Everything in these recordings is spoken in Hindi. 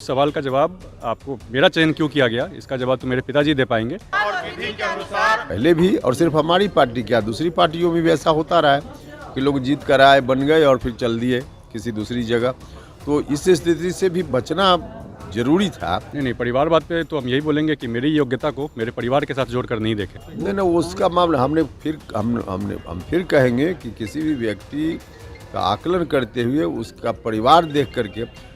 सवाल का जवाब आपको मेरा चयन क्यों किया गया, इसका जवाब तो मेरे पिताजी दे पाएंगे। और विधि के अनुसार पहले भी, और सिर्फ हमारी पार्टी क्या दूसरी पार्टियों में भी ऐसा होता रहा है कि लोग जीत कर आए, बन गए और फिर चल दिए किसी दूसरी जगह। तो इस स्थिति से भी बचना जरूरी था। नहीं, परिवारवाद पे तो हम यही बोलेंगे कि मेरी योग्यता को मेरे परिवार के साथ जोड़कर नहीं देखें। नहीं, उसका मामला हम फिर कहेंगे कि किसी भी व्यक्ति का आकलन करते हुए उसका परिवार देख करके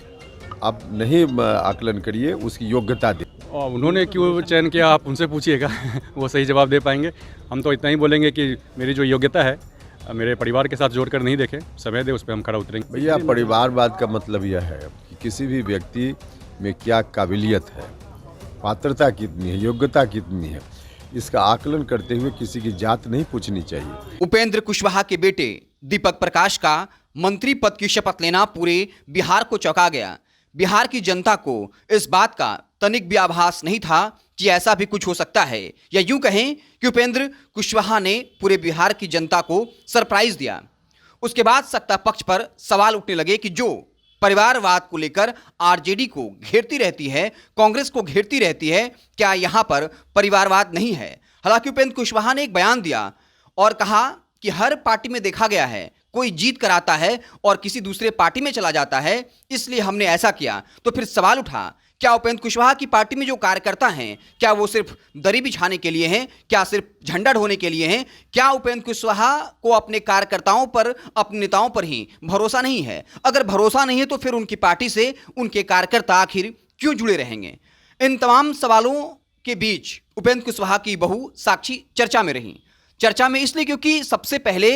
आप नहीं आकलन करिए, उसकी योग्यता दे। और उन्होंने क्यों चयन किया आप उनसे पूछिएगा वो सही जवाब दे पाएंगे। हम तो इतना ही बोलेंगे कि मेरी जो योग्यता है मेरे परिवार के साथ जोड़कर नहीं देखें, समय दे उस पर हम खरा उतरेंगे। भैया, परिवारवाद का मतलब यह है कि किसी भी व्यक्ति में क्या काबिलियत है, पात्रता कितनी है, योग्यता कितनी है, इसका आकलन करते हुए किसी की जात नहीं पूछनी चाहिए। उपेंद्र कुशवाहा के बेटे दीपक प्रकाश का मंत्री पद की शपथ लेना पूरे बिहार को चौंका गया। बिहार की जनता को इस बात का तनिक भी आभास नहीं था कि ऐसा भी कुछ हो सकता है, या यूं कहें कि उपेंद्र कुशवाहा ने पूरे बिहार की जनता को सरप्राइज दिया। उसके बाद सत्ता पक्ष पर सवाल उठने लगे कि जो परिवारवाद को लेकर आरजेडी को घेरती रहती है, कांग्रेस को घेरती रहती है, क्या यहां पर परिवारवाद नहीं है? हालांकि उपेंद्र कुशवाहा ने एक बयान दिया और कहा कि हर पार्टी में देखा गया है कोई जीत कर आता है और किसी दूसरे पार्टी में चला जाता है, इसलिए हमने ऐसा किया। तो फिर सवाल उठा, क्या उपेंद्र कुशवाहा की पार्टी में जो कार्यकर्ता हैं, क्या वो सिर्फ दरी बिछाने के लिए हैं? क्या सिर्फ झंडा ढोने के लिए हैं? क्या उपेंद्र कुशवाहा को अपने कार्यकर्ताओं पर, अपने नेताओं पर ही भरोसा नहीं है? अगर भरोसा नहीं है तो फिर उनकी पार्टी से उनके कार्यकर्ता आखिर क्यों जुड़े रहेंगे? इन तमाम सवालों के बीच उपेंद्र कुशवाहा की बहू साक्षी चर्चा में रही। चर्चा में इसलिए क्योंकि सबसे पहले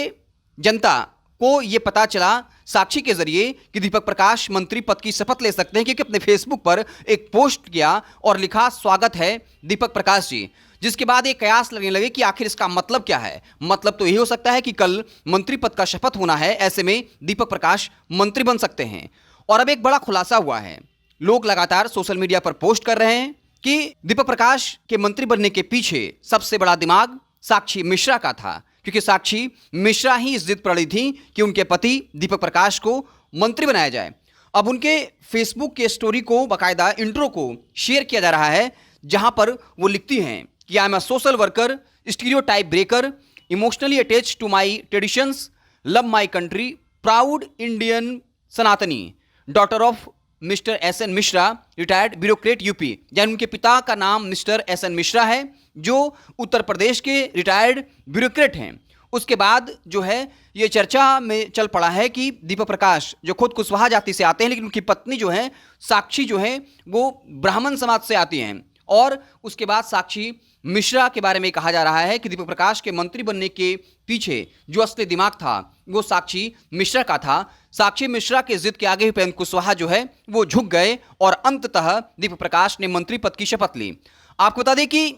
जनता को यह पता चला साक्षी के जरिए कि दीपक प्रकाश मंत्री पद की शपथ ले सकते हैं, क्योंकि अपने फेसबुक पर एक पोस्ट किया और लिखा, स्वागत है दीपक प्रकाश जी। जिसके बाद एक कयास लगने लगे कि आखिर इसका मतलब क्या है। मतलब तो यही हो सकता है कि कल मंत्री पद का शपथ होना है, ऐसे में दीपक प्रकाश मंत्री बन सकते हैं। और अब एक बड़ा खुलासा हुआ है, लोग लगातार सोशल मीडिया पर पोस्ट कर रहे हैं कि दीपक प्रकाश के मंत्री बनने के पीछे सबसे बड़ा दिमाग साक्षी मिश्रा का था, क्योंकि साक्षी मिश्रा ही इस जिद पर अड़ी थी कि उनके पति दीपक प्रकाश को मंत्री बनाया जाए। अब उनके फेसबुक के स्टोरी को, बाकायदा इंट्रो को शेयर किया जा रहा है, जहां पर वो लिखती हैं कि I am a social worker, stereotype breaker, emotionally attached to my traditions, love my country, proud Indian Sanatani, daughter of mister S N. Mishra, retired bureaucrat UP. यानी उनके पिता का नाम मिस्टर एस.एन. मिश्रा है, जो उत्तर प्रदेश के रिटायर्ड ब्यूरोक्रेट हैं। उसके बाद जो है ये चर्चा में चल पड़ा है कि दीपक प्रकाश जो खुद कुशवाहा जाति से आते हैं, लेकिन उनकी पत्नी जो है साक्षी जो है वो ब्राह्मण समाज से आती हैं। और उसके बाद साक्षी मिश्रा के बारे में कहा जा रहा है कि दीपक प्रकाश के मंत्री बनने के पीछे जो असली दिमाग था वो साक्षी मिश्रा का था। साक्षी मिश्रा के जिद के आगे उपेंद्र कुशवाहा जो है वो झुक गए और अंततः दीपक प्रकाश ने मंत्री पद की शपथ ली। आपको बता दें कि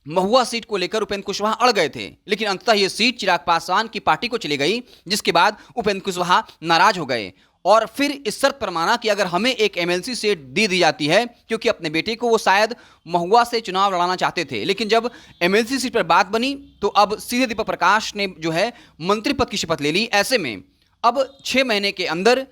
महुआ सीट को लेकर उपेंद्र कुशवाहा अड़ गए थे, लेकिन अंततः यह सीट चिराग पासवान की पार्टी को चली गई, जिसके बाद उपेंद्र कुशवाहा नाराज हो गए और फिर इस शर्त पर माना कि अगर हमें एक एमएलसी सीट दी जाती है, क्योंकि अपने बेटे को वो शायद महुआ से चुनाव लड़ाना चाहते थे, लेकिन जब एमएलसी सीट पर बात बनी तो अब सीधे दीपक प्रकाश ने जो है मंत्री पद की शपथ ले ली। ऐसे में अब 6 महीने के अंदर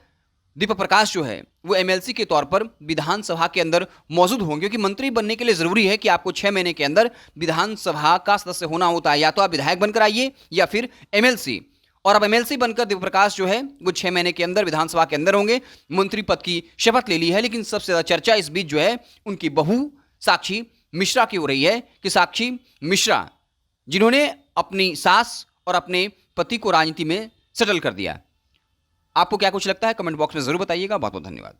दीपक प्रकाश जो है वो एमएलसी के तौर पर विधानसभा के अंदर मौजूद होंगे, क्योंकि मंत्री बनने के लिए जरूरी है कि आपको 6 महीने के अंदर विधानसभा का सदस्य होना होता है। या तो आप विधायक बनकर आइए या फिर एमएलसी। और अब एमएलसी बनकर दीपक प्रकाश जो है वो 6 महीने के अंदर विधानसभा के अंदर होंगे, मंत्री पद की शपथ ले ली है। लेकिन सबसे ज्यादा चर्चा इस बीच जो है उनकी बहू साक्षी मिश्रा की हो रही है कि साक्षी मिश्रा जिन्होंने अपनी सास और अपने पति को राजनीति में सेटल कर दिया। आपको क्या कुछ लगता है कमेंट बॉक्स में जरूर बताइएगा। बहुत बहुत धन्यवाद।